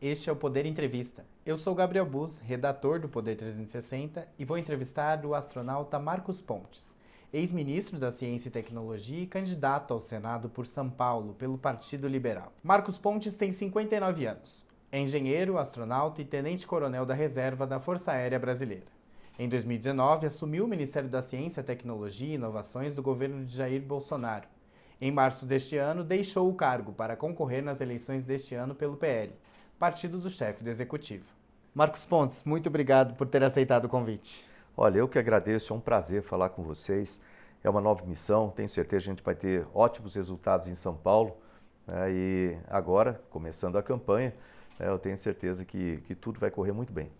este é o Poder Entrevista. Eu sou Gabriel Bus, redator do Poder 360 e vou entrevistar o astronauta Marcos Pontes, ex-ministro da Ciência e Tecnologia e candidato ao Senado por São Paulo pelo Partido Liberal. Marcos Pontes tem 59 anos, é engenheiro, astronauta e tenente-coronel da Reserva da Força Aérea Brasileira. Em 2019, assumiu o Ministério da Ciência, Tecnologia e Inovações do governo de Jair Bolsonaro. Em março deste ano, deixou o cargo para concorrer nas eleições deste ano pelo PL, partido do chefe do Executivo. Marcos Pontes, muito obrigado por ter aceitado o convite. Olha, eu que agradeço, é um prazer falar com vocês. É uma nova missão, tenho certeza que a gente vai ter ótimos resultados em São Paulo. E agora, começando a campanha, eu tenho certeza que tudo vai correr muito bem.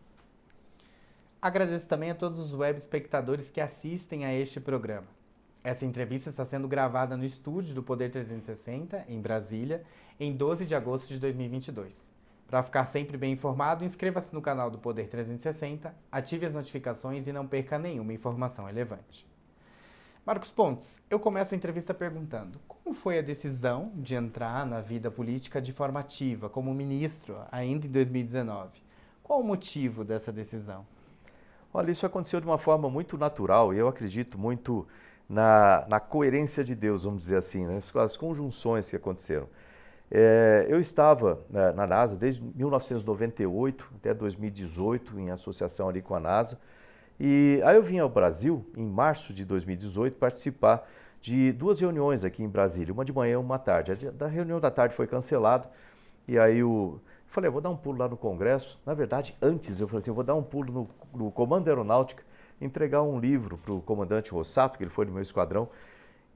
Agradeço também a todos os web espectadores que assistem a este programa. Essa entrevista está sendo gravada no estúdio do Poder 360, em Brasília, em 12 de agosto de 2022. Para ficar sempre bem informado, inscreva-se no canal do Poder 360, ative as notificações e não perca nenhuma informação relevante. Marcos Pontes, eu começo a entrevista perguntando: como foi a decisão de entrar na vida política de forma ativa, como ministro, ainda em 2019? Qual o motivo dessa decisão? Olha, isso aconteceu de uma forma muito natural e eu acredito muito na coerência de Deus, vamos dizer assim, né? As conjunções que aconteceram. Eu estava na NASA desde 1998 até 2018, em associação ali com a NASA, e aí eu vim ao Brasil, em março de 2018, participar de duas reuniões aqui em Brasília, uma de manhã e uma à tarde. A reunião da tarde foi cancelada, e aí eu falei, eu vou dar um pulo lá no Congresso. Na verdade, antes eu falei assim, eu vou dar um pulo no Comando da Aeronáutica, entregar um livro para o comandante Rossato, que ele foi do meu esquadrão.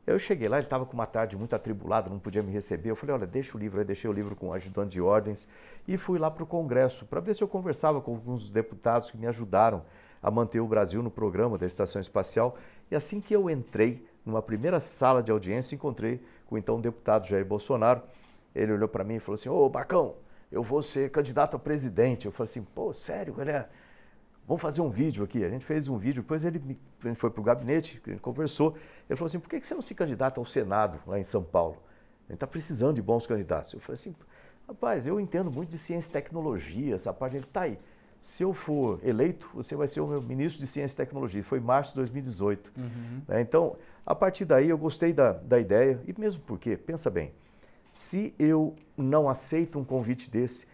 Eu cheguei lá, ele estava com uma tarde muito atribulada, não podia me receber. Eu falei, olha, deixa o livro aí, deixei o livro com o ajudante de ordens e fui lá para o Congresso para ver se eu conversava com alguns deputados que me ajudaram a manter o Brasil no programa da Estação Espacial. E assim que eu entrei numa primeira sala de audiência, encontrei com o então deputado Jair Bolsonaro. Ele olhou para mim e falou assim, ô Bacão, eu vou ser candidato a presidente. Eu falei assim, pô, sério, vamos fazer um vídeo aqui. A gente fez um vídeo, depois ele foi para o gabinete, a gente conversou. Ele falou assim, por que você não se candidata ao Senado lá em São Paulo? A gente está precisando de bons candidatos. Eu falei assim, rapaz, eu entendo muito de ciência e tecnologia, essa parte. Ele está aí. Se eu for eleito, você vai ser o meu ministro de ciência e tecnologia. Foi em março de 2018. Então, a partir daí eu gostei da ideia, e mesmo porque, pensa bem, se eu não aceito um convite desse,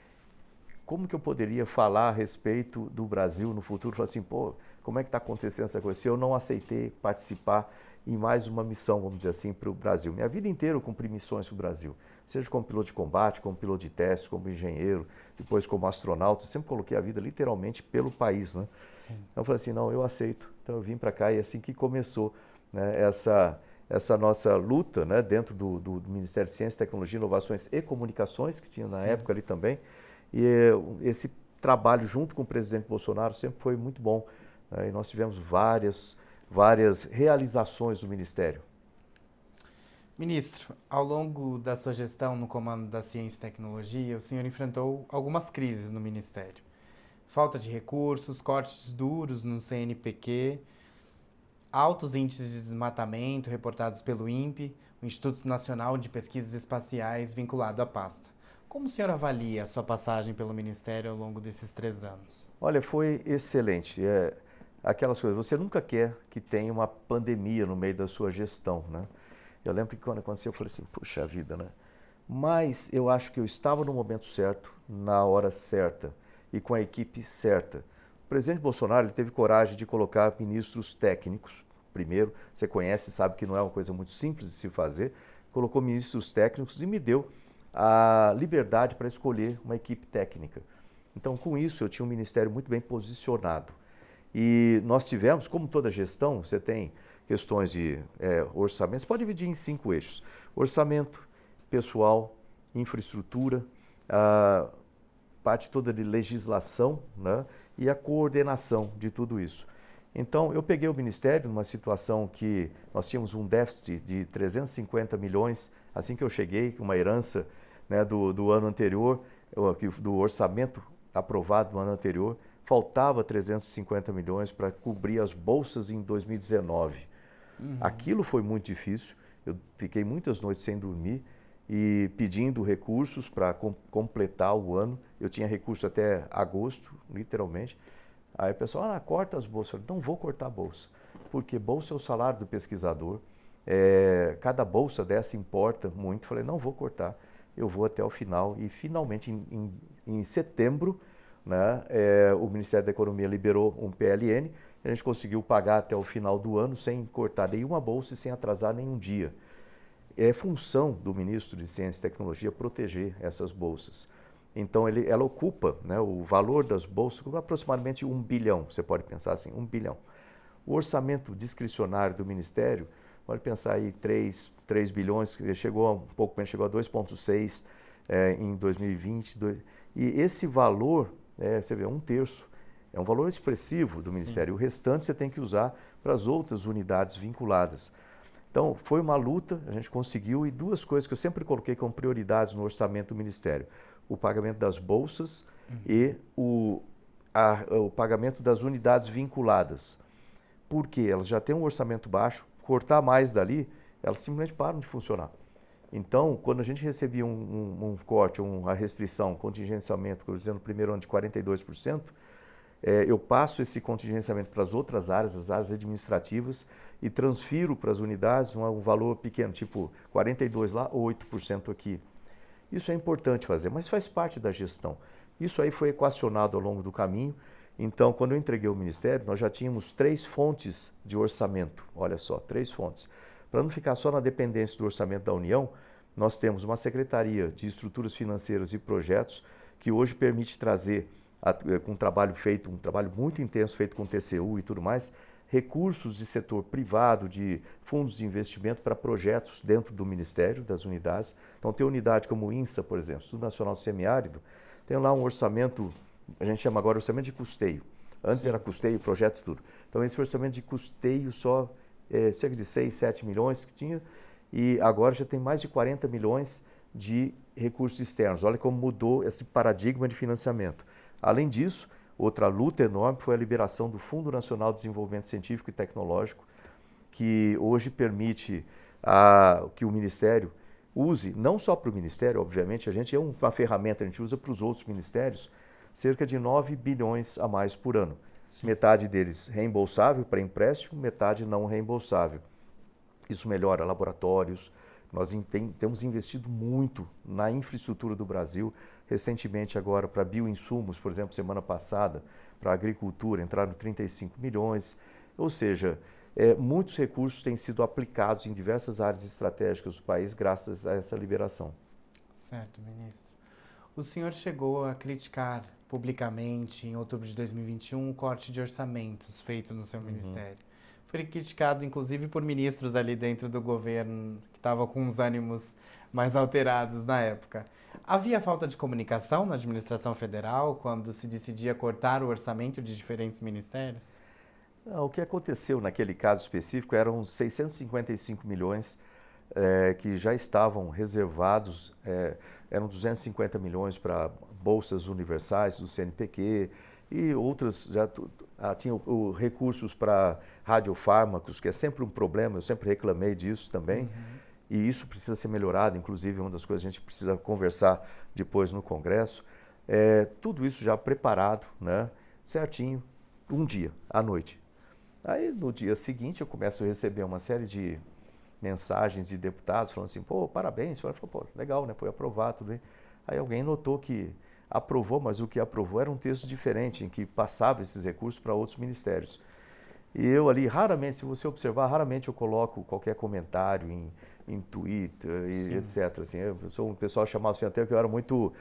como que eu poderia falar a respeito do Brasil no futuro? Falar assim, pô, como é que está acontecendo essa coisa? Se eu não aceitei participar em mais uma missão, vamos dizer assim, para o Brasil. Minha vida inteira eu cumpri missões para o Brasil. Seja como piloto de combate, como piloto de teste, como engenheiro, depois como astronauta. Eu sempre coloquei a vida literalmente pelo país, né? Sim. Então eu falei assim, não, eu aceito. Então eu vim para cá e é assim que começou, né, essa nossa luta, né, dentro do Ministério de Ciência, Tecnologia, Inovações e Comunicações, que tinha na época ali também. E esse trabalho junto com o presidente Bolsonaro sempre foi muito bom, né? E nós tivemos várias realizações do Ministério. Ministro, ao longo da sua gestão no comando da Ciência e Tecnologia, o senhor enfrentou algumas crises no Ministério. Falta de recursos, cortes duros no CNPq, altos índices de desmatamento reportados pelo INPE, o Instituto Nacional de Pesquisas Espaciais, vinculado à pasta. Como o senhor avalia a sua passagem pelo Ministério ao longo desses 3 anos? Olha, foi excelente. Aquelas coisas, você nunca quer que tenha uma pandemia no meio da sua gestão, né? Eu lembro que quando aconteceu, eu falei assim, puxa vida, né? Mas eu acho que eu estava no momento certo, na hora certa e com a equipe certa. O presidente Bolsonaro ele teve coragem de colocar ministros técnicos. Primeiro, você conhece, sabe que não é uma coisa muito simples de se fazer. Colocou ministros técnicos e me deu a liberdade para escolher uma equipe técnica. Então, com isso, eu tinha um ministério muito bem posicionado. E nós tivemos, como toda gestão, você tem questões de orçamento, você pode dividir em 5 eixos. Orçamento, pessoal, infraestrutura, a parte toda de legislação, né, e a coordenação de tudo isso. Então, eu peguei o Ministério numa situação que nós tínhamos um déficit de 350 milhões, assim que eu cheguei, uma herança, né, do ano anterior, do orçamento aprovado no ano anterior, faltava 350 milhões para cobrir as bolsas em 2019. Aquilo foi muito difícil, eu fiquei muitas noites sem dormir e pedindo recursos para completar o ano. Eu tinha recurso até agosto, literalmente. Aí o pessoal, corta as bolsas. Eu falei, não vou cortar a bolsa, porque bolsa é o salário do pesquisador. Cada bolsa dessa importa muito. Eu falei, não vou cortar, eu vou até o final. E finalmente, em setembro, né, o Ministério da Economia liberou um PLN, a gente conseguiu pagar até o final do ano sem cortar nenhuma bolsa e sem atrasar nenhum dia. É função do ministro de Ciência e Tecnologia proteger essas bolsas. Então, ela ocupa, né, o valor das bolsas, aproximadamente 1 bilhão, você pode pensar assim, 1 bilhão. O orçamento discricionário do Ministério, pode pensar aí 3 bilhões, chegou um pouco menos, chegou a 2,6 em 2020. E esse valor, você vê, 1/3, é um valor expressivo do Ministério. Sim. O restante você tem que usar para as outras unidades vinculadas. Então, foi uma luta, a gente conseguiu, e 2 coisas que eu sempre coloquei como prioridades no orçamento do Ministério: o pagamento das bolsas e o pagamento das unidades vinculadas. Porque elas já têm um orçamento baixo, cortar mais dali, elas simplesmente param de funcionar. Então, quando a gente recebia um corte, uma restrição, um contingenciamento, por exemplo, no primeiro ano de 42%, eu passo esse contingenciamento para as outras áreas, as áreas administrativas, e transfiro para as unidades um valor pequeno, tipo 42% lá ou 8% aqui. Isso é importante fazer, mas faz parte da gestão. Isso aí foi equacionado ao longo do caminho. Então, quando eu entreguei o Ministério, nós já tínhamos 3 fontes de orçamento. Olha só, 3 fontes. Para não ficar só na dependência do orçamento da União, nós temos uma Secretaria de Estruturas Financeiras e Projetos, que hoje permite trazer, com um trabalho muito intenso, feito com TCU e tudo mais, recursos de setor privado, de fundos de investimento para projetos dentro do Ministério, das unidades. Então, tem unidade como o INSA, por exemplo, Instituto Nacional do Semiárido, tem lá um orçamento, a gente chama agora orçamento de custeio. Antes Sim. Era custeio, projeto e tudo. Então, esse orçamento de custeio só cerca de 6, 7 milhões que tinha, e agora já tem mais de 40 milhões de recursos externos. Olha como mudou esse paradigma de financiamento. Além disso, outra luta enorme foi a liberação do Fundo Nacional de Desenvolvimento Científico e Tecnológico, que hoje permite que o Ministério use, não só para o Ministério, obviamente, a gente é uma ferramenta, a gente usa para os outros ministérios, cerca de 9 bilhões a mais por ano. Sim. Metade deles reembolsável para empréstimo, metade não reembolsável. Isso melhora laboratórios. Nós temos investido muito na infraestrutura do Brasil. Recentemente agora para bioinsumos, por exemplo, semana passada, para a agricultura entraram 35 milhões. Ou seja, muitos recursos têm sido aplicados em diversas áreas estratégicas do país graças a essa liberação. Certo, ministro. O senhor chegou a criticar publicamente, em outubro de 2021, o corte de orçamentos feito no seu ministério. Foi criticado, inclusive, por ministros ali dentro do governo, que estavam com os ânimos mais alterados na época. Havia falta de comunicação na administração federal quando se decidia cortar o orçamento de diferentes ministérios? Não, o que aconteceu naquele caso específico eram 655 milhões que já estavam reservados, eram 250 milhões para bolsas universais do CNPq e outras, já tinham recursos para radiofármacos, que é sempre um problema, eu sempre reclamei disso também, e isso precisa ser melhorado, inclusive uma das coisas que a gente precisa conversar depois no Congresso, tudo isso já preparado, né, certinho, um dia, à noite. Aí no dia seguinte eu começo a receber uma série de mensagens de deputados falando assim, pô, parabéns, eu falei, pô, legal, né, foi aprovado, tudo bem. Aí alguém notou que aprovou, mas o que aprovou era um texto diferente, em que passava esses recursos para outros ministérios. E eu ali, raramente, se você observar, raramente eu coloco qualquer comentário em Twitter, e etc. Assim, eu sou um pessoal chamava assim até que eu era muito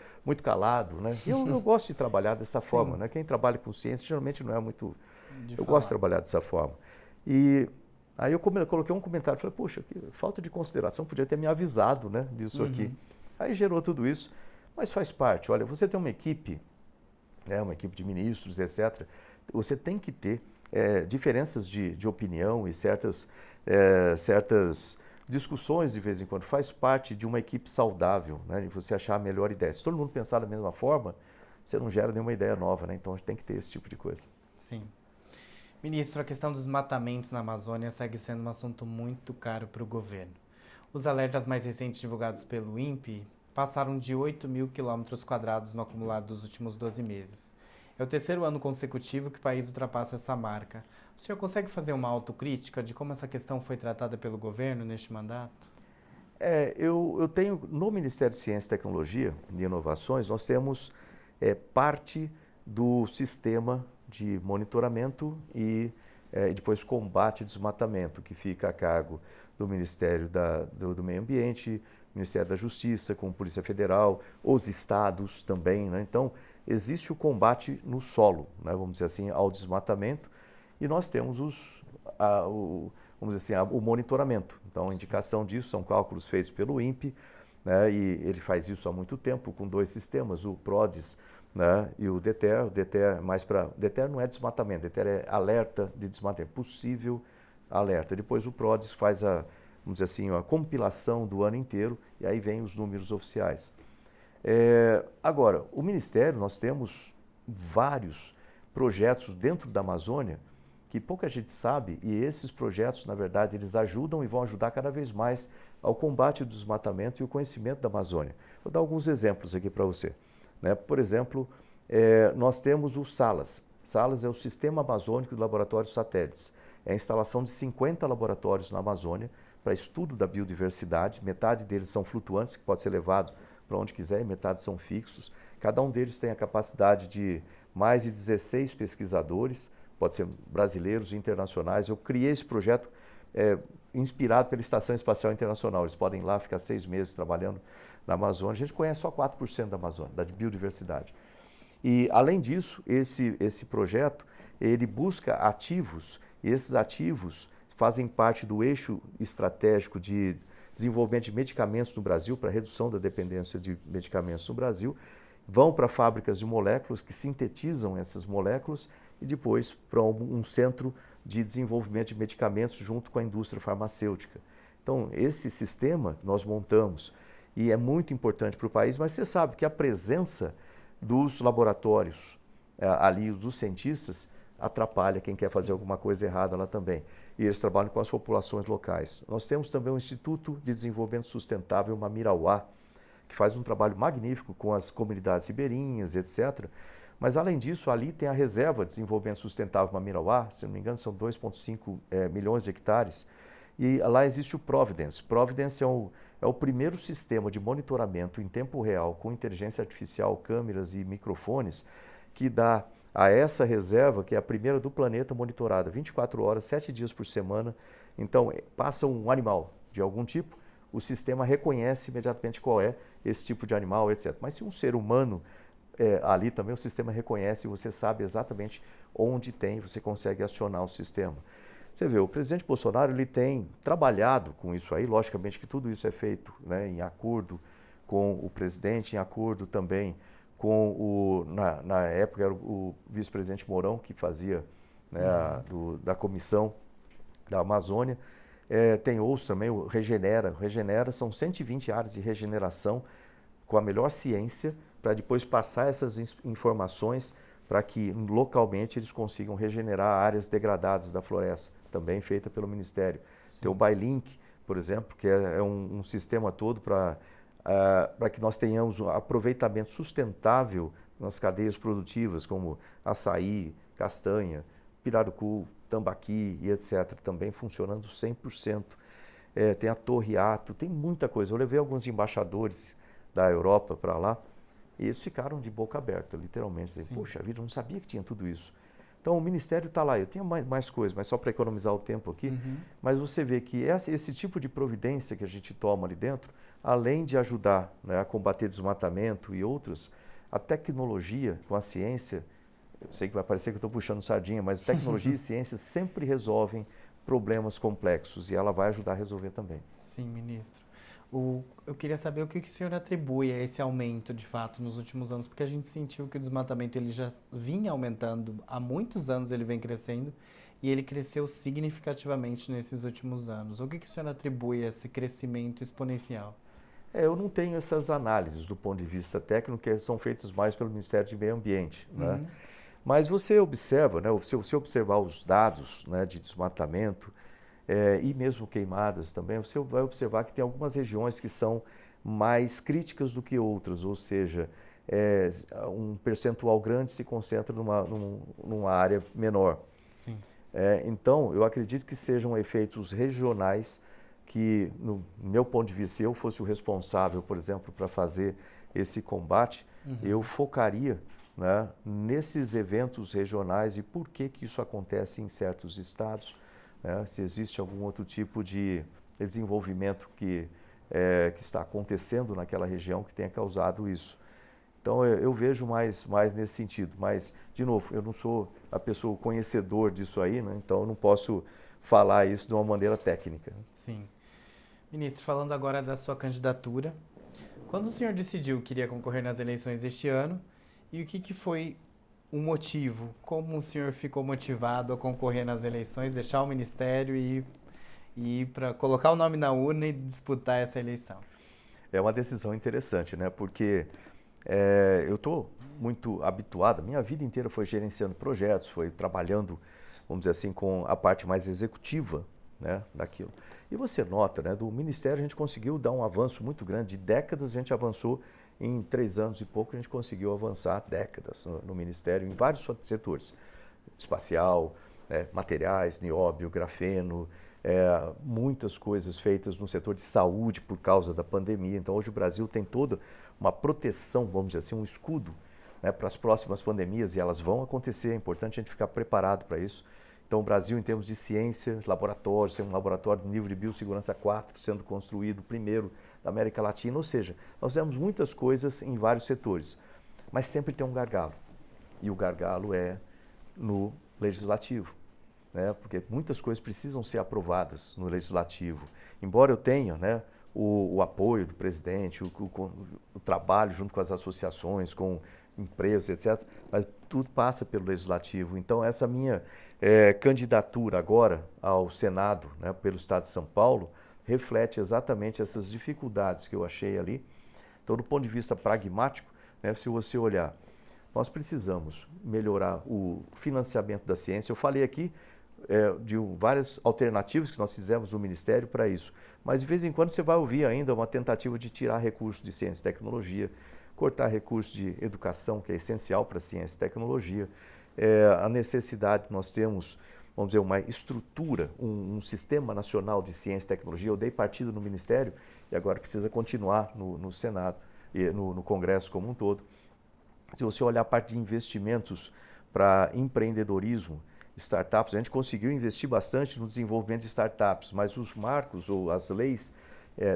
calado, né? E eu gosto de trabalhar dessa forma, né? Quem trabalha com ciência geralmente não é muito... Eu gosto de trabalhar dessa forma. E aí eu coloquei um comentário, falei, poxa, que falta de consideração, podia ter me avisado, né, disso aqui. Aí gerou tudo isso, mas faz parte. Olha, você tem uma equipe de ministros, etc. Você tem que ter diferenças de opinião e certas discussões de vez em quando. Faz parte de uma equipe saudável, né, de você achar a melhor ideia. Se todo mundo pensar da mesma forma, você não gera nenhuma ideia nova, né? Então a gente tem que ter esse tipo de coisa. Sim. Ministro, a questão do desmatamento na Amazônia segue sendo um assunto muito caro para o governo. Os alertas mais recentes divulgados pelo INPE passaram de 8 mil quilômetros quadrados no acumulado dos últimos 12 meses. É o terceiro ano consecutivo que o país ultrapassa essa marca. O senhor consegue fazer uma autocrítica de como essa questão foi tratada pelo governo neste mandato? Eu tenho, no Ministério de Ciência, Tecnologia e Inovações, nós temos parte do sistema de monitoramento e depois combate e desmatamento, que fica a cargo do Ministério do Meio Ambiente, Ministério da Justiça, com Polícia Federal, os estados também, né? Então, existe o combate no solo, né, vamos dizer assim, ao desmatamento, e nós temos vamos dizer assim, o monitoramento. Então, a indicação disso são cálculos feitos pelo INPE, né, e ele faz isso há muito tempo com dois sistemas, o PRODES, né, e o DETER. O DETER DETER não é desmatamento, DETER é alerta de desmatamento, possível alerta. Depois o PRODES faz vamos dizer assim, a compilação do ano inteiro e aí vem os números oficiais. Agora, o Ministério, nós temos vários projetos dentro da Amazônia que pouca gente sabe, e esses projetos, na verdade, eles ajudam e vão ajudar cada vez mais ao combate do desmatamento e o conhecimento da Amazônia. Vou dar alguns exemplos aqui para você, né? Por exemplo, nós temos o SALAS. SALAS é o Sistema Amazônico de Laboratórios Satélites. É a instalação de 50 laboratórios na Amazônia para estudo da biodiversidade. Metade deles são flutuantes, que pode ser levado para onde quiser, e metade são fixos. Cada um deles tem a capacidade de mais de 16 pesquisadores, pode ser brasileiros e internacionais. Eu criei esse projeto inspirado pela Estação Espacial Internacional. Eles podem ir lá ficar 6 meses trabalhando na Amazônia. A gente conhece só 4% da Amazônia, da biodiversidade. E, além disso, esse projeto, ele busca ativos, e esses ativos fazem parte do eixo estratégico de desenvolvimento de medicamentos no Brasil, para redução da dependência de medicamentos no Brasil, vão para fábricas de moléculas que sintetizam essas moléculas e depois para um centro de desenvolvimento de medicamentos junto com a indústria farmacêutica. Então, esse sistema nós montamos e é muito importante para o país, mas você sabe que a presença dos laboratórios ali, dos cientistas, atrapalha quem quer fazer alguma coisa errada lá também. E eles trabalham com as populações locais. Nós temos também o Instituto de Desenvolvimento Sustentável Mamirauá, que faz um trabalho magnífico com as comunidades ribeirinhas, etc. Mas, além disso, ali tem a Reserva de Desenvolvimento Sustentável Mamirauá, se não me engano, são 2,5 milhões de hectares, e lá existe o Providence. Providence é o primeiro sistema de monitoramento em tempo real, com inteligência artificial, câmeras e microfones, que dá a essa reserva, que é a primeira do planeta monitorada, 24 horas, 7 dias por semana. Então, passa um animal de algum tipo, o sistema reconhece imediatamente qual é esse tipo de animal, etc. Mas se um ser humano ali também, o sistema reconhece, você sabe exatamente onde tem, você consegue acionar o sistema. Você vê, o presidente Bolsonaro, ele tem trabalhado com isso aí, logicamente que tudo isso é feito, né, em acordo com o presidente, em acordo também com na época era o vice-presidente Mourão, que fazia, né, da comissão da Amazônia. Tem outros também, o Regenera. O Regenera são 120 áreas de regeneração com a melhor ciência para depois passar essas informações para que localmente eles consigam regenerar áreas degradadas da floresta, também feita pelo Ministério. Sim. Tem o Bailink, por exemplo, que é um sistema todo para que nós tenhamos um aproveitamento sustentável nas cadeias produtivas, como açaí, castanha, pirarucu, tambaqui e etc., também funcionando 100%. Tem a Torre Ato, tem muita coisa. Eu levei alguns embaixadores da Europa para lá e eles ficaram de boca aberta, literalmente. Poxa vida, eu não sabia que tinha tudo isso. Então, o Ministério está lá. Eu tinha mais coisas, mas só para economizar o tempo aqui. Mas você vê que esse tipo de providência que a gente toma ali dentro, além de ajudar, né, a combater desmatamento e outros, a tecnologia com a ciência, eu sei que vai parecer que eu estou puxando sardinha, mas tecnologia e ciência sempre resolvem problemas complexos e ela vai ajudar a resolver também. Sim, ministro. Eu queria saber o que o senhor atribui a esse aumento, de fato, nos últimos anos, porque a gente sentiu que o desmatamento ele já vinha aumentando, há muitos anos ele vem crescendo, e ele cresceu significativamente nesses últimos anos. O que o senhor atribui a esse crescimento exponencial? Eu não tenho essas análises do ponto de vista técnico, que são feitas mais pelo Ministério de Meio Ambiente, né? Mas você observa, né, se você observar os dados, né, de desmatamento, e mesmo queimadas também, você vai observar que tem algumas regiões que são mais críticas do que outras, ou seja, um percentual grande se concentra numa área menor. Sim. Então, eu acredito que sejam efeitos regionais que, no meu ponto de vista, se eu fosse o responsável, por exemplo, para fazer esse combate, eu focaria, né, nesses eventos regionais e por que isso acontece em certos estados, né, se existe algum outro tipo de desenvolvimento que está acontecendo naquela região que tenha causado isso. Então eu vejo mais nesse sentido, mas, de novo, eu não sou a pessoa conhecedor disso aí, né? Então eu não posso falar isso de uma maneira técnica. Sim. Ministro, falando agora da sua candidatura, quando o senhor decidiu que iria concorrer nas eleições deste ano e o que foi o motivo? Como o senhor ficou motivado a concorrer nas eleições, deixar o ministério e ir para colocar o nome na urna e disputar essa eleição? É uma decisão interessante, né? Porque eu estou muito habituado, minha vida inteira foi gerenciando projetos, foi trabalhando, vamos dizer assim, com a parte mais executiva, né, daquilo. E você nota, né, do Ministério a gente conseguiu dar um avanço muito grande, de décadas a gente avançou, em 3 anos e pouco a gente conseguiu avançar décadas no Ministério, em vários setores, espacial, materiais, nióbio, grafeno, muitas coisas feitas no setor de saúde por causa da pandemia. Então hoje o Brasil tem toda uma proteção, vamos dizer assim, um escudo, né, para as próximas pandemias, e elas vão acontecer, é importante a gente ficar preparado para isso. Então o Brasil, em termos de ciência, laboratórios, tem um laboratório de nível de biossegurança 4 sendo construído, o primeiro da América Latina, ou seja, nós temos muitas coisas em vários setores, mas sempre tem um gargalo, e o gargalo é no legislativo, né, porque muitas coisas precisam ser aprovadas no legislativo. Embora eu tenha, né, o apoio do presidente, o trabalho junto com as associações, com empresas, etc., mas tudo passa pelo legislativo. Então, essa minha candidatura agora ao Senado, né, pelo Estado de São Paulo, reflete exatamente essas dificuldades que eu achei ali. Então, do ponto de vista pragmático, né, se você olhar, nós precisamos melhorar o financiamento da ciência. Eu falei aqui de várias alternativas que nós fizemos no Ministério para isso. Mas de vez em quando você vai ouvir ainda uma tentativa de tirar recursos de ciência e tecnologia, cortar recursos de educação, que é essencial para a ciência e tecnologia. A necessidade, nós temos, vamos dizer, uma estrutura, um sistema nacional de ciência e tecnologia. Eu dei partido no Ministério e agora precisa continuar no Senado e no Congresso como um todo. Se você olhar a parte de investimentos para empreendedorismo, startups, a gente conseguiu investir bastante no desenvolvimento de startups, mas os marcos ou as leis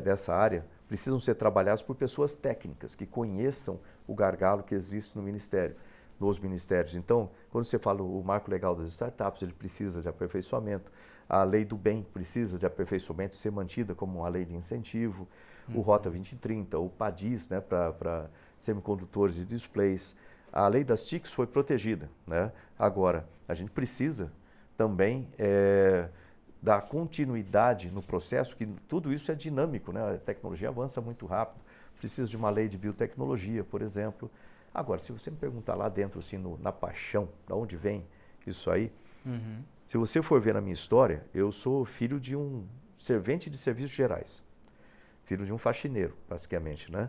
dessa área precisam ser trabalhadas por pessoas técnicas que conheçam o gargalo que existe no Ministério, nos ministérios. Então, quando você fala o marco legal das startups, ele precisa de aperfeiçoamento, a lei do bem precisa de aperfeiçoamento, ser mantida como uma lei de incentivo, o Rota 2030, o PADIS, né, para semicondutores e displays. A lei das TICs foi protegida, né? Agora, a gente precisa também dar continuidade no processo, que tudo isso é dinâmico, né? A tecnologia avança muito rápido, precisa de uma lei de biotecnologia, por exemplo. Agora, se você me perguntar lá dentro, assim, na paixão, de onde vem isso aí, se você for ver na minha história, eu sou filho de um servente de serviços gerais, filho de um faxineiro, basicamente, né?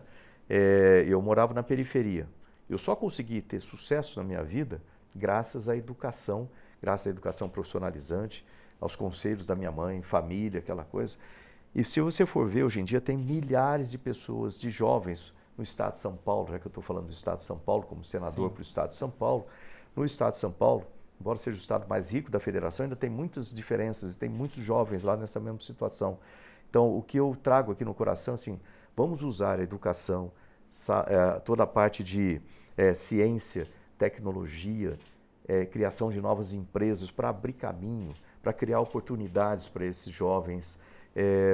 Eu morava na periferia. Eu só consegui ter sucesso na minha vida graças à educação profissionalizante, aos conselhos da minha mãe, família, aquela coisa. E se você for ver, hoje em dia tem milhares de pessoas, de jovens no estado de São Paulo, já que eu estou falando do estado de São Paulo como senador para o estado de São Paulo. No estado de São Paulo, embora seja o estado mais rico da federação, ainda tem muitas diferenças e tem muitos jovens lá nessa mesma situação. Então, o que eu trago aqui no coração, assim, vamos usar a educação, toda a parte de ciência, tecnologia, criação de novas empresas para abrir caminho, para criar oportunidades para esses jovens,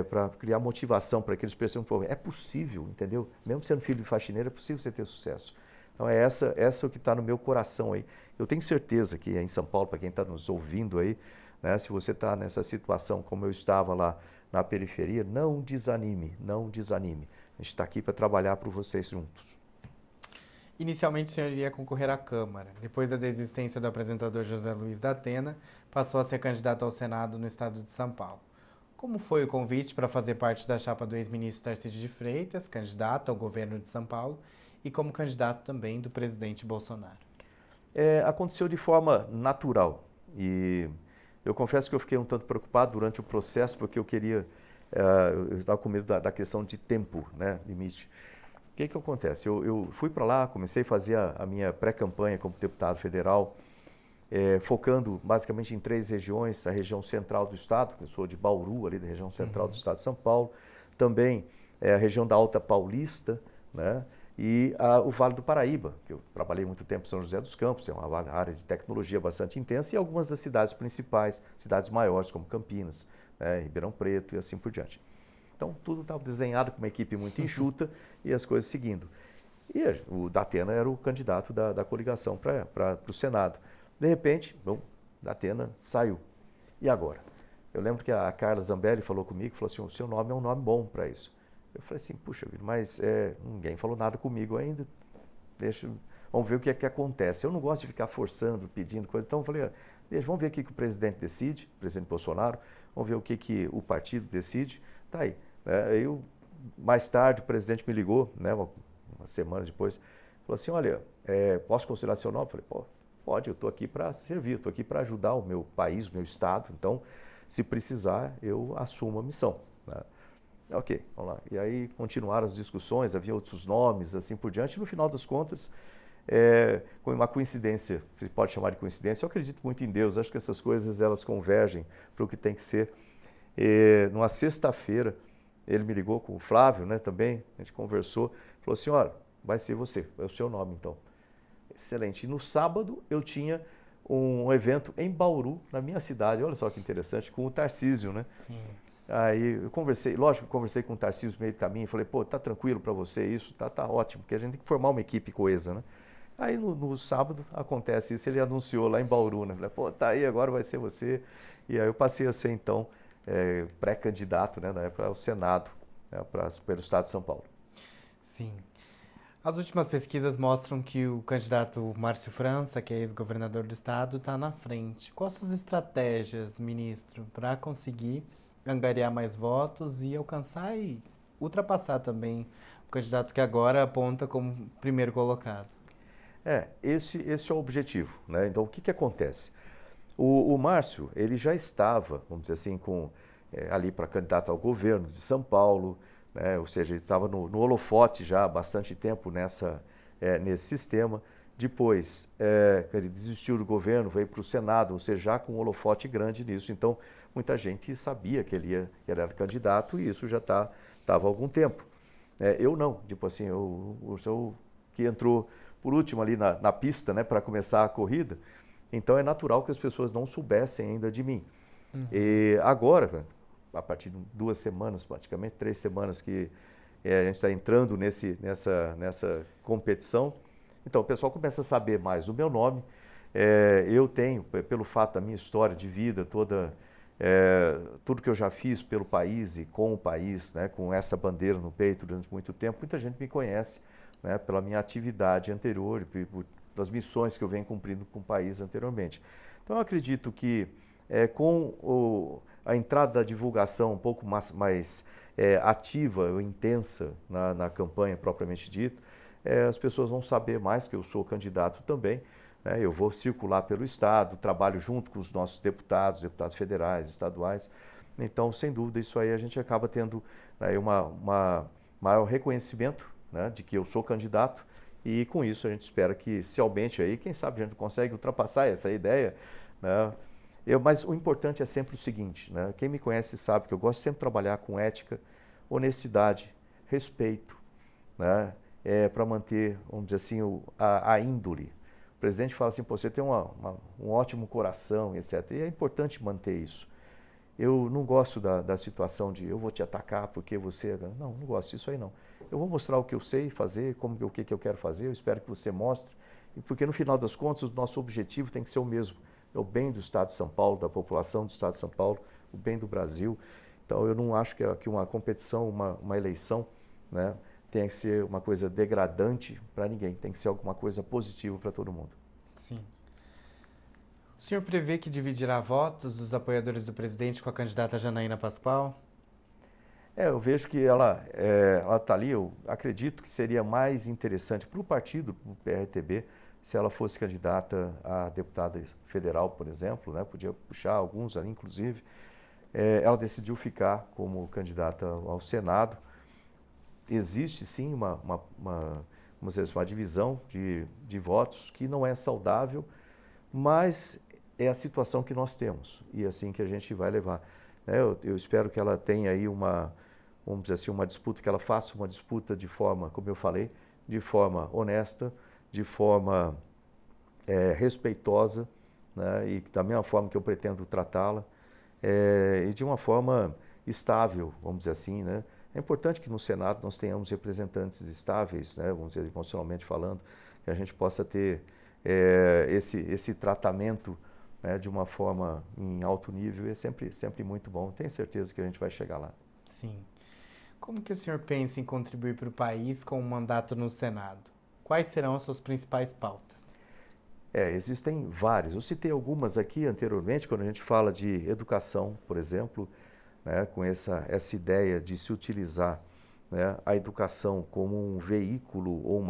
para criar motivação para que eles percebam que é possível, entendeu? Mesmo sendo filho de faxineiro, é possível você ter sucesso. Então é o que está no meu coração aí. Eu tenho certeza que em São Paulo, para quem está nos ouvindo aí, né, se você está nessa situação como eu estava lá na periferia, não desanime, não desanime. A gente está aqui para trabalhar por vocês juntos. Inicialmente o senhor iria concorrer à Câmara. Depois da desistência do apresentador José Luiz da Atena, passou a ser candidato ao Senado no estado de São Paulo. Como foi o convite para fazer parte da chapa do ex-ministro Tarcísio de Freitas, candidato ao governo de São Paulo, e como candidato também do presidente Bolsonaro? Aconteceu de forma natural e eu confesso que eu fiquei um tanto preocupado durante o processo porque eu estava com medo da questão de tempo, né, limite. O que acontece? Eu fui para lá, comecei a fazer a minha pré-campanha como deputado federal, focando basicamente em 3 regiões: a região central do estado, que eu sou de Bauru, ali da região central do estado de São Paulo, também a região da Alta Paulista, né? E o Vale do Paraíba, que eu trabalhei muito tempo em São José dos Campos, é uma área de tecnologia bastante intensa, e algumas das cidades principais, cidades maiores como Campinas, né, Ribeirão Preto e assim por diante. Então tudo estava desenhado com uma equipe muito enxuta e as coisas seguindo. E o Datena era o candidato da coligação para o Senado. De repente, bom, Datena saiu. E agora? Eu lembro que a Carla Zambelli falou comigo, falou assim: o seu nome é um nome bom para isso. Eu falei assim: puxa vida, mas ninguém falou nada comigo ainda, vamos ver o que é que acontece. Eu não gosto de ficar forçando, pedindo coisa, então eu falei: vamos ver o que o presidente decide, o presidente Bolsonaro, vamos ver o que o partido decide, tá aí. Mais tarde o presidente me ligou, né, uma semana depois, falou assim: olha, posso considerar seu nome? Eu falei: pô, pode, eu estou aqui para servir, estou aqui para ajudar o meu país, o meu estado, então se precisar eu assumo a missão, né? Ok, vamos lá. E aí continuaram as discussões, havia outros nomes, assim por diante, e no final das contas, com uma coincidência, se pode chamar de coincidência, eu acredito muito em Deus, acho que essas coisas elas convergem para o que tem que ser. Numa sexta-feira, ele me ligou com o Flávio, né, também, a gente conversou, falou assim: olha, vai ser você, é o seu nome então. Excelente. E no sábado eu tinha um evento em Bauru, na minha cidade, olha só que interessante, com o Tarcísio, né? Sim. Aí eu conversei com o Tarcísio no meio do caminho, falei: pô, tá tranquilo para você isso? Tá ótimo, porque a gente tem que formar uma equipe coesa, né? Aí no sábado acontece isso, ele anunciou lá em Bauru, né? Falei: pô, tá aí, agora vai ser você. E aí eu passei a ser então pré-candidato, né, na época ao Senado, né, pelo estado de São Paulo. Sim. As últimas pesquisas mostram que o candidato Márcio França, que é ex-governador do estado, está na frente. Quais suas estratégias, ministro, para conseguir angariar mais votos e alcançar e ultrapassar também o candidato que agora aponta como primeiro colocado? Esse é o objetivo, né? Então, o que acontece? O Márcio, ele já estava, vamos dizer assim, ali para candidato ao governo de São Paulo, né? Ou seja, ele estava no holofote já há bastante tempo nesse sistema. Depois, ele desistiu do governo, veio para o Senado, ou seja, já com um holofote grande nisso. Então, muita gente sabia que ele era candidato e isso já estava há algum tempo. Eu não, tipo assim, o que entrou por último ali na pista, né, para começar a corrida. Então é natural que as pessoas não soubessem ainda de mim. E agora, a partir de 2 semanas, praticamente 3 semanas que a gente está entrando nessa competição, então o pessoal começa a saber mais do meu nome. Eu tenho, pelo fato da minha história de vida toda, tudo que eu já fiz pelo país e com o país, né, com essa bandeira no peito durante muito tempo, muita gente me conhece, né, pela minha atividade anterior, pelas missões que eu venho cumprindo com o país anteriormente. Então eu acredito que com a entrada da divulgação um pouco mais ativa ou intensa na campanha propriamente dita, as pessoas vão saber mais que eu sou candidato também, né? Eu vou circular pelo estado, trabalho junto com os nossos deputados federais, estaduais. Então, sem dúvida, isso aí a gente acaba tendo, né, uma maior reconhecimento, né, de que eu sou candidato. E com isso a gente espera que se aumente aí, quem sabe a gente consegue ultrapassar essa ideia, né? Mas o importante é sempre o seguinte, né? Quem me conhece sabe que eu gosto sempre de trabalhar com ética, honestidade, respeito, né? Para manter, vamos dizer assim, a índole. O presidente fala assim: pô, você tem um ótimo coração, etc. E é importante manter isso. Eu não gosto da situação de eu vou te atacar porque você... Não gosto disso aí não. Eu vou mostrar o que eu sei fazer, o que eu quero fazer, eu espero que você mostre. E porque no final das contas o nosso objetivo tem que ser o mesmo. É o bem do estado de São Paulo, da população do estado de São Paulo, o bem do Brasil. Então eu não acho que uma competição, uma eleição, né, tem que ser uma coisa degradante para ninguém. Tem que ser alguma coisa positiva para todo mundo. Sim. O senhor prevê que dividirá votos dos apoiadores do presidente com a candidata Janaína Pascoal? Eu vejo que ela está ali, eu acredito que seria mais interessante para o partido, para o PRTB, se ela fosse candidata a deputada federal, por exemplo, né? Podia puxar alguns ali, inclusive. Ela decidiu ficar como candidata ao Senado. Existe sim vamos dizer, uma divisão de votos que não é saudável, mas é a situação que nós temos e é assim que a gente vai levar. Eu espero que ela tenha aí vamos dizer assim, uma disputa, que ela faça uma disputa de forma, como eu falei, de forma honesta, de forma respeitosa, né, e da mesma forma que eu pretendo tratá-la, e de uma forma estável, vamos dizer assim, né? É importante que no Senado nós tenhamos representantes estáveis, né, vamos dizer, emocionalmente falando, que a gente possa ter esse tratamento, né, de uma forma em alto nível, é sempre muito bom. Tenho certeza que a gente vai chegar lá. Sim. Como que o senhor pensa em contribuir para o país com um mandato no Senado? Quais serão as suas principais pautas? Existem várias. Eu citei algumas aqui anteriormente, quando a gente fala de educação, por exemplo, né, com essa ideia de se utilizar, né, a educação como um veículo ou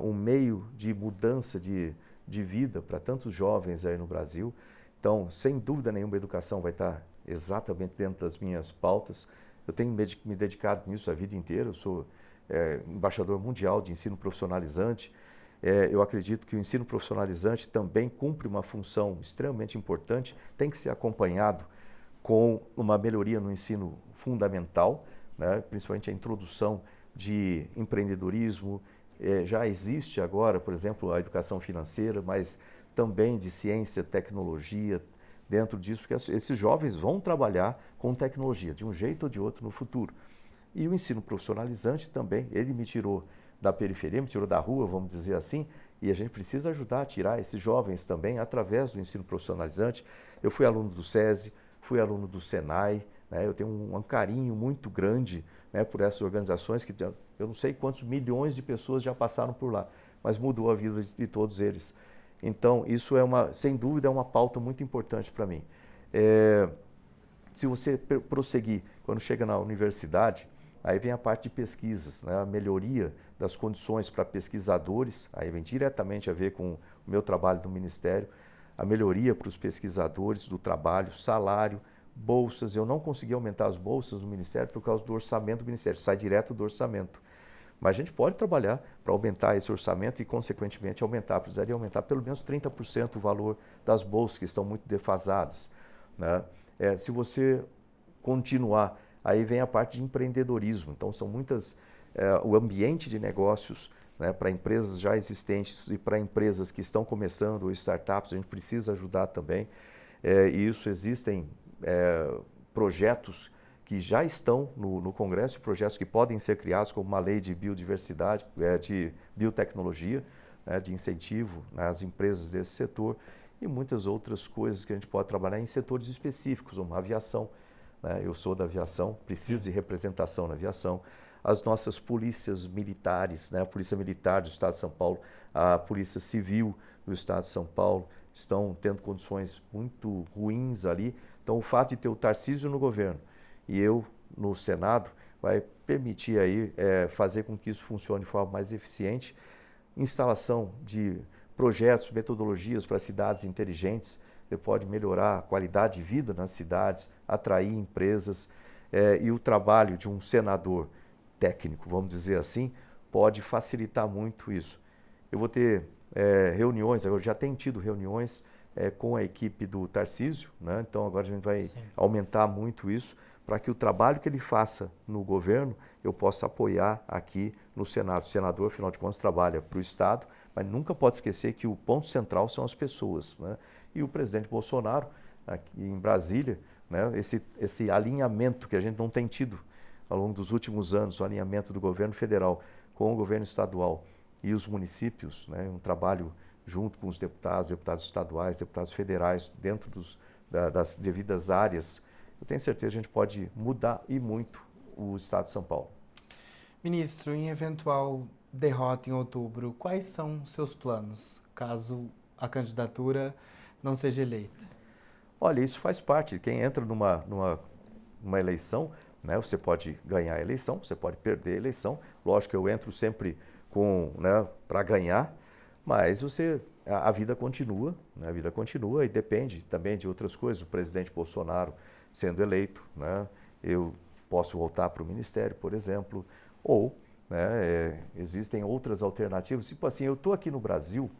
um meio de mudança de vida para tantos jovens aí no Brasil. Então, sem dúvida nenhuma, a educação vai estar exatamente dentro das minhas pautas. Eu tenho me dedicado nisso a vida inteira. Eu sou embaixador mundial de ensino profissionalizante. Eu acredito que o ensino profissionalizante também cumpre uma função extremamente importante, tem que ser acompanhado com uma melhoria no ensino fundamental, né, principalmente a introdução de empreendedorismo. Já existe agora, por exemplo, a educação financeira, mas também de ciência, tecnologia dentro disso, porque esses jovens vão trabalhar com tecnologia, de um jeito ou de outro no futuro. E o ensino profissionalizante também, ele me tirou da periferia, me tirou da rua, vamos dizer assim, e a gente precisa ajudar a tirar esses jovens também através do ensino profissionalizante. Eu fui aluno do SESI, fui aluno do Senai, né? Eu tenho um carinho muito grande, né, por essas organizações que eu não sei quantos milhões de pessoas já passaram por lá, mas mudou a vida de todos eles. Então, isso sem dúvida, é uma pauta muito importante para mim. Se você prosseguir, quando chega na universidade, aí vem a parte de pesquisas, né? A melhoria das condições para pesquisadores, aí vem diretamente a ver com o meu trabalho no Ministério, a melhoria para os pesquisadores do trabalho, salário, bolsas. Eu não consegui aumentar as bolsas no Ministério por causa do orçamento do Ministério, sai direto do orçamento. Mas a gente pode trabalhar para aumentar esse orçamento e, consequentemente, precisaria aumentar pelo menos 30% o valor das bolsas, que estão muito defasadas, né? Se você continuar, aí vem a parte de empreendedorismo. Então, são o ambiente de negócios, né, para empresas já existentes e para empresas que estão começando, ou startups, a gente precisa ajudar também. E isso existem projetos que já estão no Congresso, projetos que podem ser criados, como uma lei de biodiversidade, de biotecnologia, né, de incentivo às empresas desse setor, e muitas outras coisas que a gente pode trabalhar em setores específicos, como a aviação, né? Eu sou da aviação, preciso de representação na aviação. As nossas polícias militares, né? A Polícia Militar do Estado de São Paulo, a Polícia Civil do Estado de São Paulo, estão tendo condições muito ruins ali. Então, o fato de ter o Tarcísio no governo e eu no Senado vai permitir aí fazer com que isso funcione de forma mais eficiente. Instalação de projetos, metodologias para cidades inteligentes, pode melhorar a qualidade de vida nas cidades, atrair empresas, e o trabalho de um senador técnico, vamos dizer assim, pode facilitar muito isso. Eu vou ter reuniões, eu já tenho tido reuniões com a equipe do Tarcísio, né? Então agora a gente vai aumentar muito isso, para que o trabalho que ele faça no governo, eu possa apoiar aqui no Senado. O senador, afinal de contas, trabalha para o Estado, mas nunca pode esquecer que o ponto central são as pessoas, né? E o presidente Bolsonaro, aqui em Brasília, né, esse alinhamento que a gente não tem tido ao longo dos últimos anos, o alinhamento do governo federal com o governo estadual e os municípios, né, um trabalho junto com os deputados estaduais, deputados federais, dentro das devidas áreas. Eu tenho certeza que a gente pode mudar e muito o Estado de São Paulo. Ministro, em eventual derrota em outubro, quais são seus planos, caso a candidatura não seja eleita? Olha, isso faz parte. Quem entra numa eleição, né, você pode ganhar a eleição, você pode perder a eleição. Lógico que eu entro sempre para ganhar, mas a vida continua, né, a vida continua e depende também de outras coisas. O presidente Bolsonaro sendo eleito, né, eu posso voltar para o ministério, por exemplo, ou existem outras alternativas. Tipo assim, eu estou aqui no Brasil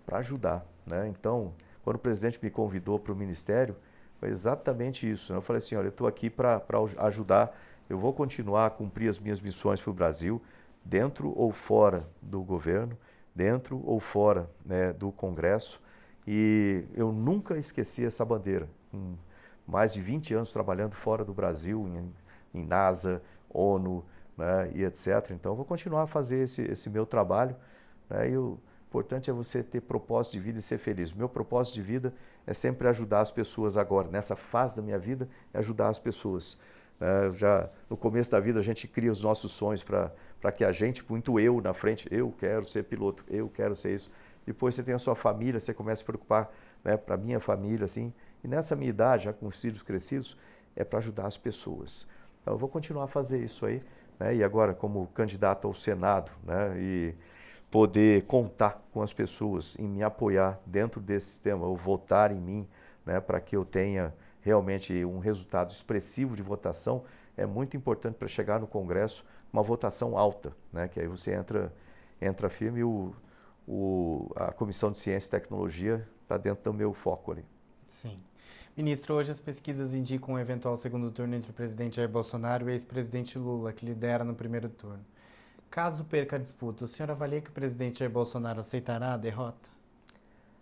para ajudar, né? Então, quando o presidente me convidou para o ministério, foi exatamente isso, né? Eu falei assim, olha, eu estou aqui para ajudar, eu vou continuar a cumprir as minhas missões para o Brasil, dentro ou fora do governo, dentro ou fora, né, do Congresso, e eu nunca esqueci essa bandeira. Mais de 20 anos trabalhando fora do Brasil, em NASA, ONU, né, e etc. Então, eu vou continuar a fazer esse meu trabalho, né, e o importante é você ter propósito de vida e ser feliz. O meu propósito de vida é sempre ajudar as pessoas agora. Nessa fase da minha vida, é ajudar as pessoas. Já no começo da vida, a gente cria os nossos sonhos para que a gente, muito eu na frente, eu quero ser piloto, eu quero ser isso. Depois você tem a sua família, você começa a se preocupar, né, para a minha família, assim. E nessa minha idade, já com os filhos crescidos, é para ajudar as pessoas. Então, eu vou continuar a fazer isso aí, né, e agora como candidato ao Senado, né, e poder contar com as pessoas em me apoiar dentro desse sistema, ou votar em mim, né, para que eu tenha realmente um resultado expressivo de votação, é muito importante para chegar no Congresso uma votação alta, né, que aí você entra firme e a Comissão de Ciência e Tecnologia está dentro do meu foco ali. Sim. Ministro, hoje as pesquisas indicam um eventual segundo turno entre o presidente Jair Bolsonaro e o ex-presidente Lula, que lidera no primeiro turno. Caso perca a disputa, o senhor avalia que o presidente Jair Bolsonaro aceitará a derrota?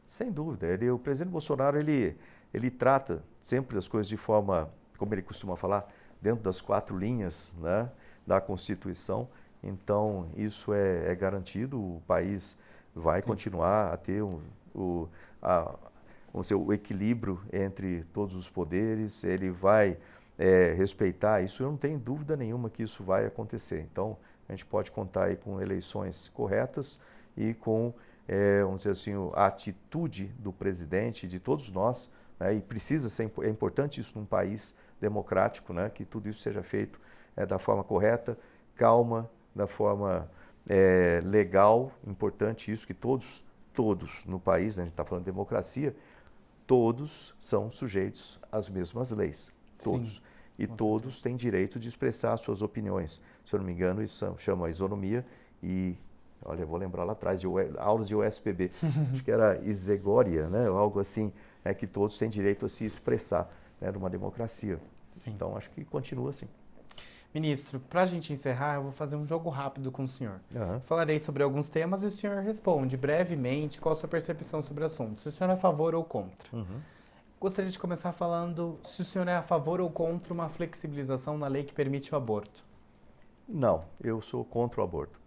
Sem dúvida. O presidente Bolsonaro, ele trata sempre as coisas de forma, como ele costuma falar, dentro das 4 linhas, né, da Constituição. Então, isso é garantido. O país vai continuar a ter o equilíbrio entre todos os poderes. Ele vai respeitar isso. Eu não tenho dúvida nenhuma que isso vai acontecer. Então, a gente pode contar aí com eleições corretas e com, vamos dizer assim, a atitude do presidente, de todos nós, né, e precisa ser, é importante isso num país democrático, né, que tudo isso seja feito da forma correta, calma, da forma legal. Importante isso, que todos no país, né, a gente está falando de democracia, todos são sujeitos às mesmas leis, todos. Sim. E todos têm direito de expressar suas opiniões. Se eu não me engano, isso chama isonomia e, olha, eu vou lembrar lá atrás, aulas de USPB, acho que era isegória, né, algo assim, que todos têm direito a se expressar, né, numa democracia. Sim. Então, acho que continua assim. Ministro, para a gente encerrar, eu vou fazer um jogo rápido com o senhor. Uhum. Falarei sobre alguns temas e o senhor responde brevemente qual a sua percepção sobre o assunto, se o senhor é a favor ou contra. Uhum. Gostaria de começar falando se o senhor é a favor ou contra uma flexibilização na lei que permite o aborto. Não, eu sou contra o aborto.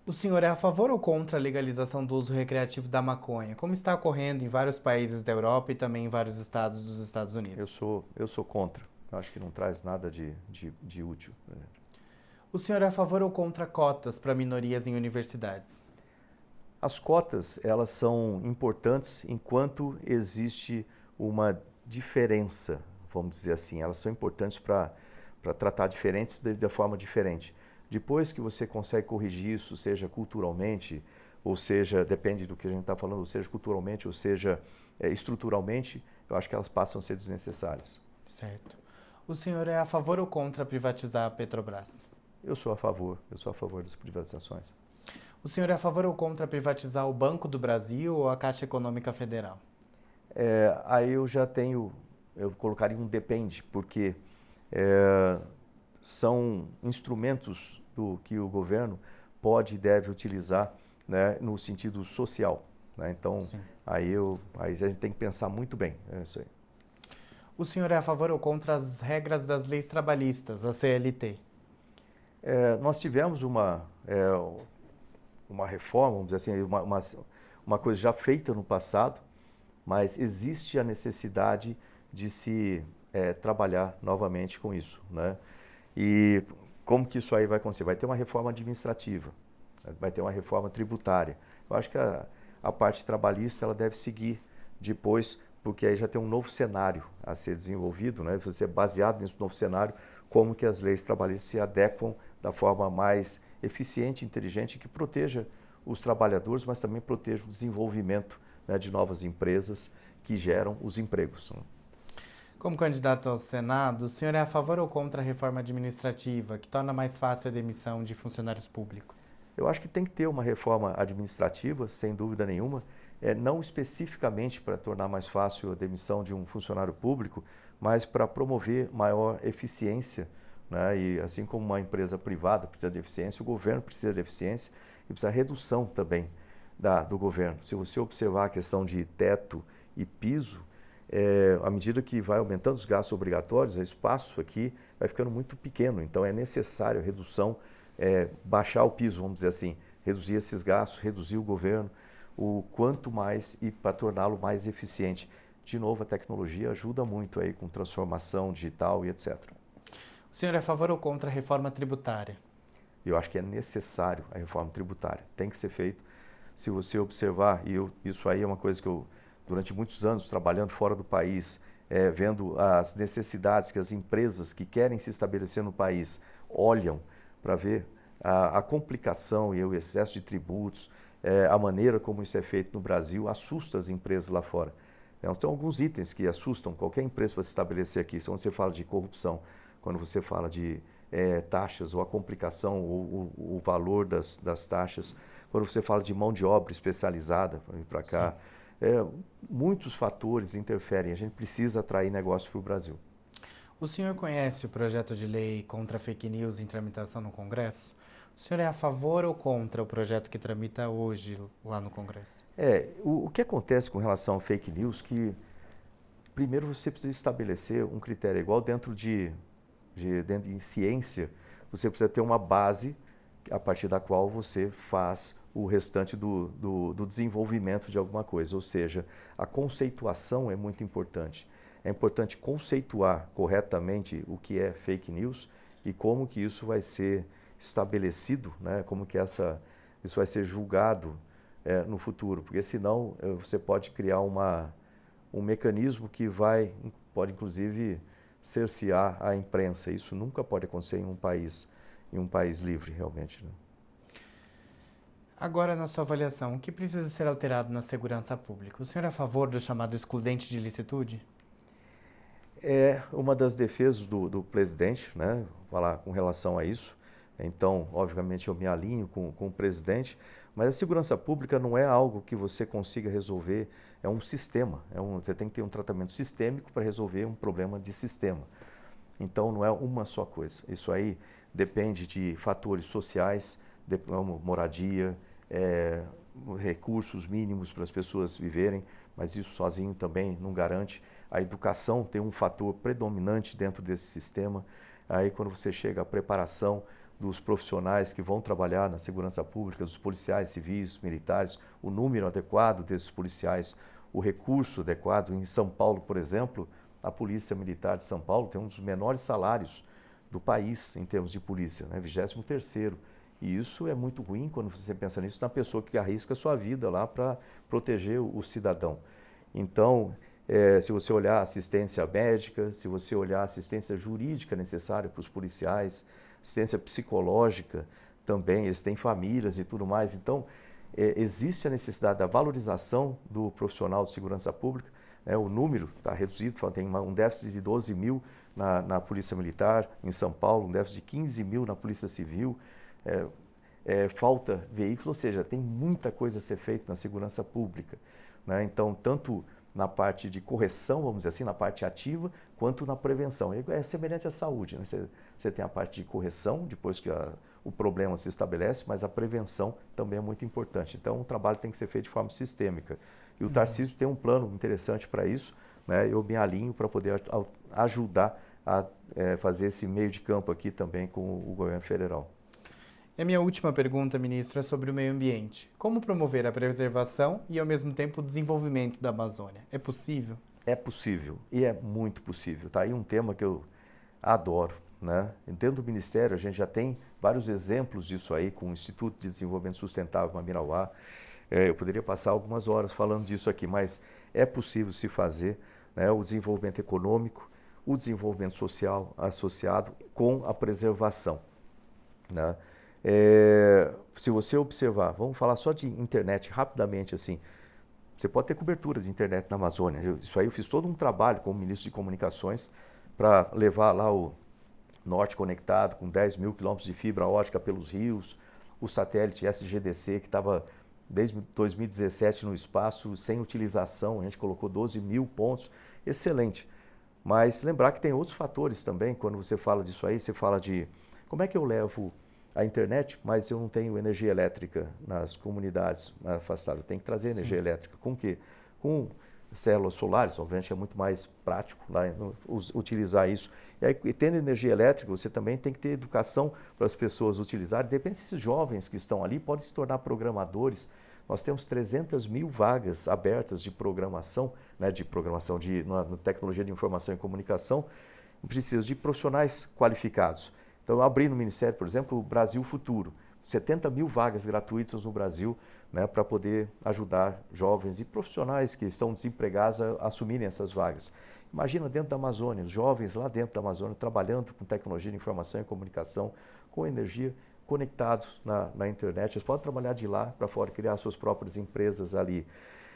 O senhor é a favor ou contra a legalização do uso recreativo da maconha, como está ocorrendo em vários países da Europa e também em vários estados dos Estados Unidos? Eu sou contra. Eu acho que não traz nada de útil. O senhor é a favor ou contra cotas para minorias em universidades? As cotas, elas são importantes enquanto existe uma diferença, vamos dizer assim. Elas são importantes para tratar diferentes da forma diferente. Depois que você consegue corrigir isso, seja culturalmente, ou seja, depende do que a gente está falando, ou seja culturalmente, ou seja estruturalmente, eu acho que elas passam a ser desnecessárias. Certo. O senhor é a favor ou contra privatizar a Petrobras? Eu sou a favor das privatizações. O senhor é a favor ou contra privatizar o Banco do Brasil ou a Caixa Econômica Federal? Aí eu colocaria um depende, porque são instrumentos que o governo pode e deve utilizar, né, no sentido social, né? Então, aí a gente tem que pensar muito bem, é isso aí. O senhor é a favor ou contra as regras das leis trabalhistas, a CLT? Nós tivemos uma reforma, vamos dizer assim, uma coisa já feita no passado, mas existe a necessidade de se trabalhar novamente com isso, né? E como que isso aí vai acontecer? Vai ter uma reforma administrativa, vai ter uma reforma tributária. Eu acho que a parte trabalhista ela deve seguir depois, porque aí já tem um novo cenário a ser desenvolvido, né? Você baseado nesse novo cenário, como que as leis trabalhistas se adequam da forma mais eficiente, inteligente, que proteja os trabalhadores, mas também proteja o desenvolvimento, né, de novas empresas que geram os empregos. Como candidato ao Senado, o senhor é a favor ou contra a reforma administrativa, que torna mais fácil a demissão de funcionários públicos? Eu acho que tem que ter uma reforma administrativa, sem dúvida nenhuma, não especificamente para tornar mais fácil a demissão de um funcionário público, mas para promover maior eficiência, né? E assim como uma empresa privada precisa de eficiência, o governo precisa de eficiência e precisa de redução também do governo. Se você observar a questão de teto e piso, à medida que vai aumentando os gastos obrigatórios, o espaço aqui vai ficando muito pequeno, então é necessário a redução, baixar o piso, vamos dizer assim, reduzir esses gastos, reduzir o governo, o quanto mais e para torná-lo mais eficiente. De novo, a tecnologia ajuda muito aí com transformação digital e etc. O senhor é a favor ou contra a reforma tributária? Eu acho que é necessário a reforma tributária, tem que ser feito. Se você observar, isso aí é uma coisa que eu, durante muitos anos, trabalhando fora do país, vendo as necessidades que as empresas que querem se estabelecer no país olham para ver a complicação e o excesso de tributos, a maneira como isso é feito no Brasil, assusta as empresas lá fora. Então, tem alguns itens que assustam qualquer empresa para se estabelecer aqui. Quando você fala de corrupção, quando você fala de taxas, ou a complicação, ou o valor das taxas, quando você fala de mão de obra especializada para vir para cá, muitos fatores interferem. A gente precisa atrair negócio para o Brasil. O senhor conhece o projeto de lei contra fake news em tramitação no Congresso? O senhor é a favor ou contra o projeto que tramita hoje lá no Congresso? O que acontece com relação a fake news, que primeiro você precisa estabelecer um critério igual dentro de ciência, você precisa ter uma base a partir da qual você faz o restante do desenvolvimento de alguma coisa, ou seja, a conceituação é muito importante. É importante conceituar corretamente o que é fake news e como que isso vai ser estabelecido, né? Como que isso vai ser julgado no futuro, porque senão você pode criar um mecanismo que pode inclusive cercear a imprensa. Isso nunca pode acontecer em um país livre, realmente, né? Agora, na sua avaliação, o que precisa ser alterado na segurança pública? O senhor é a favor do chamado excludente de licitude? É uma das defesas do presidente, né? Falar com relação a isso. Então, obviamente, eu me alinho com o presidente, mas a segurança pública não é algo que você consiga resolver, é um sistema. Você tem que ter um tratamento sistêmico para resolver um problema de sistema. Então, não é uma só coisa. Isso aí depende de fatores sociais, moradia, recursos mínimos para as pessoas viverem, mas isso sozinho também não garante. A educação tem um fator predominante dentro desse sistema. Aí, quando você chega à preparação dos profissionais que vão trabalhar na segurança pública, dos policiais civis, militares, o número adequado desses policiais, o recurso adequado. Em São Paulo, por exemplo, a Polícia Militar de São Paulo tem um dos menores salários do país em termos de polícia, né? 23º. E isso é muito ruim quando você pensa nisso na pessoa que arrisca a sua vida lá para proteger o cidadão. Então, se você olhar assistência médica, se você olhar assistência jurídica necessária para os policiais, assistência psicológica também, eles têm famílias e tudo mais. Então, existe a necessidade da valorização do profissional de segurança pública. O número está reduzido, tem um déficit de 12 mil na Polícia Militar, em São Paulo, um déficit de 15 mil na Polícia Civil. Falta veículos, ou seja, tem muita coisa a ser feita na segurança pública, né? Então, tanto na parte de correção, vamos dizer assim, na parte ativa, quanto na prevenção. É semelhante à saúde, né? Você tem a parte de correção, depois que o problema se estabelece, mas a prevenção também é muito importante. Então, o trabalho tem que ser feito de forma sistêmica. E o Tarcísio tem um plano interessante para isso, né? Eu me alinho para poder ajudar a fazer esse meio de campo aqui também com o governo federal. E a minha última pergunta, ministro, é sobre o meio ambiente. Como promover a preservação e, ao mesmo tempo, o desenvolvimento da Amazônia? É possível? É possível e é muito possível. Está aí um tema que eu adoro, né? Dentro do Ministério, a gente já tem vários exemplos disso aí, com o Instituto de Desenvolvimento Sustentável Mamirauá, Eu poderia passar algumas horas falando disso aqui, mas é possível se fazer, né, o desenvolvimento econômico, o desenvolvimento social associado com a preservação, né? Se você observar, vamos falar só de internet rapidamente assim, você pode ter cobertura de internet na Amazônia. Isso aí eu fiz todo um trabalho como ministro de Comunicações para levar lá o Norte Conectado com 10 mil quilômetros de fibra ótica pelos rios, o satélite SGDC que estava desde 2017 no espaço, sem utilização, a gente colocou 12 mil pontos, excelente. Mas lembrar que tem outros fatores também, quando você fala disso aí, você fala de como é que eu levo a internet, mas eu não tenho energia elétrica nas comunidades afastadas. Eu tenho que trazer energia elétrica. Com o quê? Com células solares, obviamente é muito mais prático lá, utilizar isso. E aí, tendo energia elétrica, você também tem que ter educação para as pessoas utilizarem. Depende desses jovens que estão ali, podem se tornar programadores. Nós temos 300 mil vagas abertas de programação, né, na tecnologia de informação e comunicação. Precisa de profissionais qualificados. Então, eu abri no Ministério, por exemplo, o Brasil Futuro. 70 mil vagas gratuitas no Brasil, né, para poder ajudar jovens e profissionais que estão desempregados a assumirem essas vagas. Imagina dentro da Amazônia, os jovens lá dentro da Amazônia trabalhando com tecnologia de informação e comunicação, com energia, conectados na internet. Eles podem trabalhar de lá para fora, criar suas próprias empresas ali.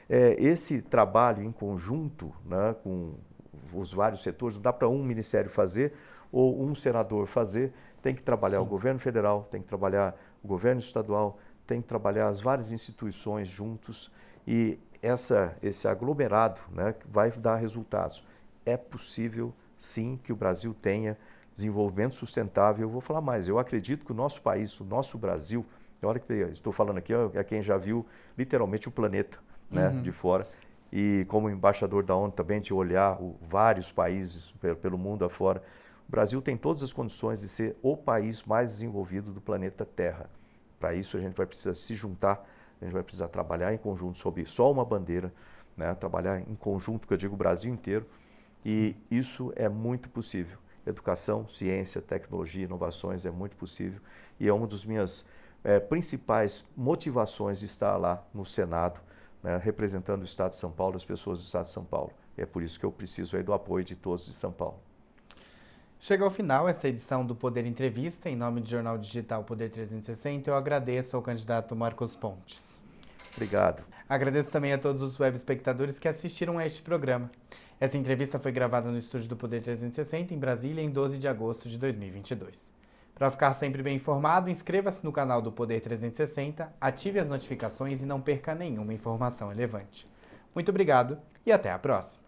Esse trabalho em conjunto, né, com os vários setores, não dá para um ministério fazer ou um senador fazer, tem que trabalhar o governo federal, tem que trabalhar o governo estadual, tem que trabalhar as várias instituições juntos e esse aglomerado, né, vai dar resultados. É possível, sim, que o Brasil tenha desenvolvimento sustentável. Eu vou falar mais, eu acredito que o nosso país, o nosso Brasil, olha que estou falando aqui, é quem já viu literalmente o planeta, né, de fora. E como embaixador da ONU também, de olhar vários países pelo mundo afora, o Brasil tem todas as condições de ser o país mais desenvolvido do planeta Terra. Para isso a gente vai precisar se juntar, a gente vai precisar trabalhar em conjunto sob só uma bandeira, né? Trabalhar em conjunto, que eu digo o Brasil inteiro, e isso é muito possível. Educação, ciência, tecnologia, inovações é muito possível e é uma das minhas principais motivações de estar lá no Senado, né, representando o Estado de São Paulo, as pessoas do Estado de São Paulo. E é por isso que eu preciso aí do apoio de todos de São Paulo. Chega ao final esta edição do Poder Entrevista. Em nome do Jornal Digital Poder 360, eu agradeço ao candidato Marcos Pontes. Obrigado. Agradeço também a todos os web espectadores que assistiram a este programa. Essa entrevista foi gravada no estúdio do Poder 360, em Brasília, em 12 de agosto de 2022. Para ficar sempre bem informado, inscreva-se no canal do Poder 360, ative as notificações e não perca nenhuma informação relevante. Muito obrigado e até a próxima!